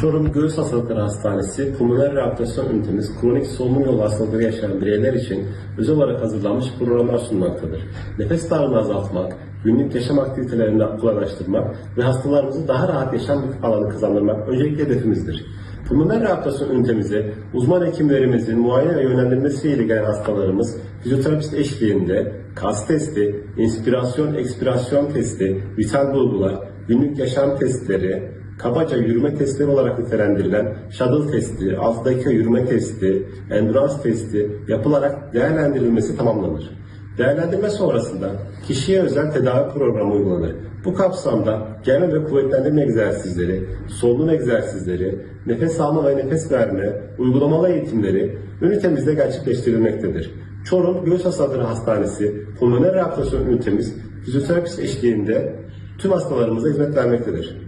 Çorum Göğüs Hastalıkları Hastanesi Pulmoner Rehabilitasyon Ünitemiz kronik solunum yolu hastalıkları yaşayan bireyler için özel olarak hazırlanmış programlar sunmaktadır. Nefes darlığını azaltmak, günlük yaşam aktivitelerini kolaylaştırmak ve hastalarımızı daha rahat yaşam alanı kazandırmak öncelikli hedefimizdir. Pulmoner Rehabilitasyon Ünitemize uzman hekimlerimizin muayene ve yönlendirmesiyle gelen hastalarımız fizyoterapist eşliğinde kas testi, inspirasyon, ekspirasyon testi, vital bulgular, günlük yaşam testleri, kabaca yürüme testleri olarak nitelendirilen shuttle testi, 6 dakika yürüme testi, endurance testi yapılarak değerlendirilmesi tamamlanır. Değerlendirme sonrasında kişiye özel tedavi programı uygulanır. Bu kapsamda germe ve kuvvetlendirme egzersizleri, solunum egzersizleri, nefes alma ve nefes verme, uygulamalı eğitimleri ünitemizde gerçekleştirilmektedir. Çorum Göğüs Hastalıkları Hastanesi Pulmoner Rehabilitasyon Ünitemiz fizyoterapist eşliğinde tüm hastalarımıza hizmet vermektedir.